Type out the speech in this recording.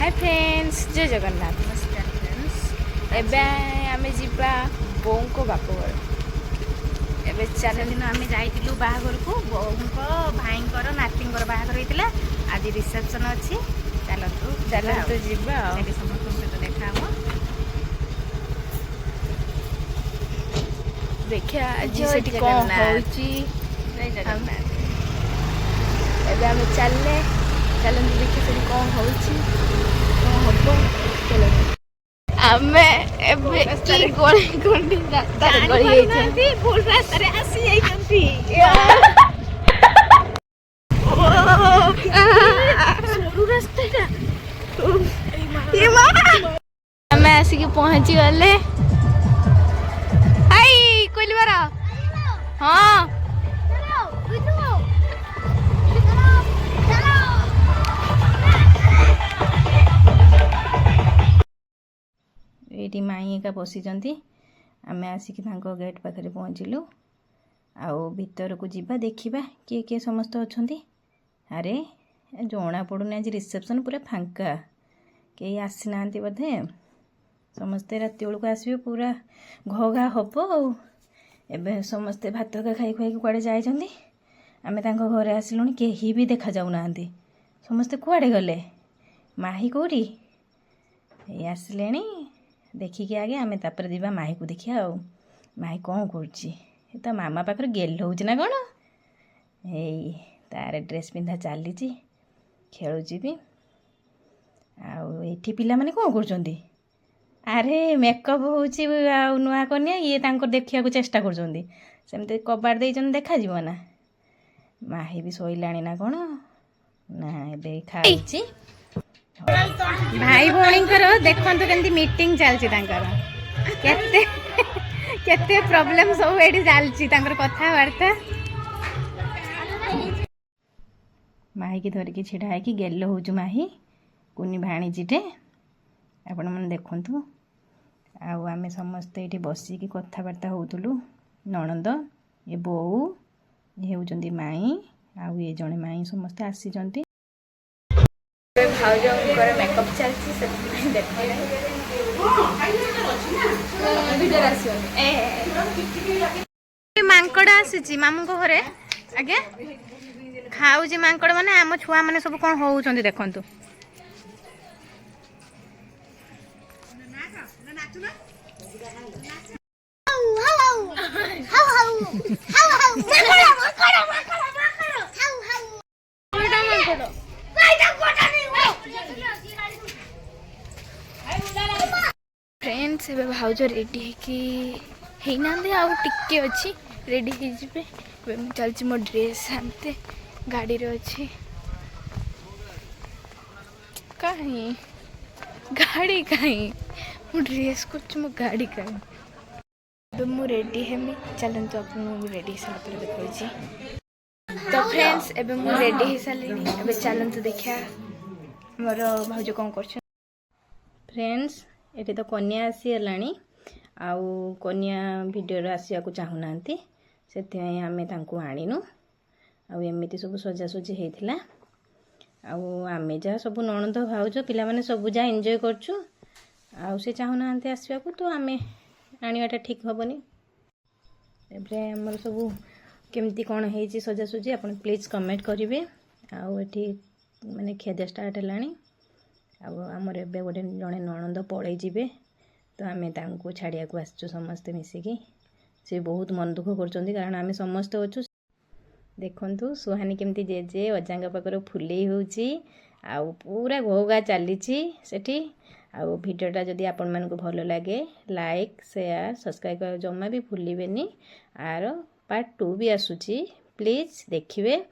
Hi friends जय जगन्नाथ। नमस्कार friends. एबे आमे जिबा बों को बापघर। एबे से दिन आम जाइलु बाहाघर को बोको भाईंकर नातींकर बाहाघर होइतिला। आज रिसेप्शन अच्छी चलतु चलतु जिबा सेठी समस्त सहित देखा हम। देखिया आज जय सेठी कोन जगन्नाथ। होउची। जय जगन्नाथ। एबे आमे चलले चलंतु देखिया सेठी कोन होउची कोन हबो। चलो आमे एबे की गोली गुंडी रास्ता गली आइछे। भूल रास्ता रे आसी आइछंती। सोरू रास्ता ये मां आमे आसी के पहुंची गले। हाय कोइली बारा हां ये माई एका बसीचंती। आमे आसिक गेट पाखे पहुँचलु। आउ भीतर को जीवा देखिबा किए किए समस्त अछंती। अरे जना पड़ुनी आज रिसेप्शन पूरा फांका कई आसी ना बोधे। समस्ते राति बेलू आसवे पूरा घघा हम। एबे समस्ते भात का खाई खुआई कुआड़े जाइछंती। आमे तांको घरे आसिलुनी केही भी देखा जाऊ नांती। समस्ते कुआड़े गले माही कोठी ए आसिलेनी देखिकी आगे आमे तापर दिबा माही को देखिया। आ माही कौन करछि ता मामा पाखर गेल होउछि ना कोन। एई तार ड्रेस पिंधा चलीछि खेलुछि भी। आ एठी पिला माने कौन करछंती। अरे मेकअप होउछि आ नुआ कन्या ये तांको देखिया को चेष्टा करछंती। सेमते कबाड़ देइछन देखा जीव ना। माही भी सोइलाणी ना कोन ना एबे खाइछि। भाई भौणी देखते केमती मीटिंग चलती केते केते प्रॉब्लम सब एठी चलती कथबार्ता। माही की धरिकी छिड़ा है कि गेल होजु माही कुनी भाणीजीटे आपण मन देखंतु। आउ आमे समस्ते एठी बसी की कथबार्ता होउतलु। नणंद ये बोऊ ये होउचंदी माई आउ ये जणे माई समस्ते आसी जंती। भाउजंकर मेकअप चलछि से देखै वीडियो आसी ए मांकड़ आसी मामू को घरे आगे खाऊजी मांकड़ माने आम छुआ माने सब कोन होउचंदी देखंतु। फ्रेंड्स एबे भाउज रेडी है ना आउ टिके अच्छी रेडी हो जिबे। चलची मो ड्रेस आनते गाड़ी रे अच्छी कहीं गाड़ी कहीं मो ड्रेस कुछ मो गाड़ी कहीं तो मु रेडी हेमी। चलतु आपन रेडी सारा देखा। तो फ्रेंड्स एबे मु रेडी हो सारे एबे चलतु देखा मोर भाउज कौन कर। फ्रेंड्स एटी तो कन्या आसी हलानी आउ कन्या वीडियो आसिया को चाहू नांती से आमे तांको आनिनु। आउ एमिति सब सजासजी हेइथिला। आउ आमे जा सब नणंद भाउज पिला माने सब जा एन्जॉय करछु। आउ से चाहू नांती आसिया को तो आमे आनियाटा ठीक हबनी। एबरे हमर सब केमती कोन हेइची सजासजी आपण प्लीज कमेंट करिवे। आउ एठी माने खेदे स्टार्ट हलानी। आउ आमर एबे गोटे जड़े नणंद पड़े जीवे तो आमे तांको छाड़िया को आसचु समस्ते मिसिकी। से बहुत मन दुख करचंदी कारण आमे समस्त अछु। देखंतु सुहानी केमती जे जे अजांगा पाकर फुलेई होउची आउ पूरा घोगा चलीची सेठी। आउ वीडियोटा जदि आपण मानको भलो लागे लाइक शेयर सब्सक्राइब कर जम्मा भी भूलिबेनी। आरो पार्ट 2 भी आसुची प्लीज देखिवे।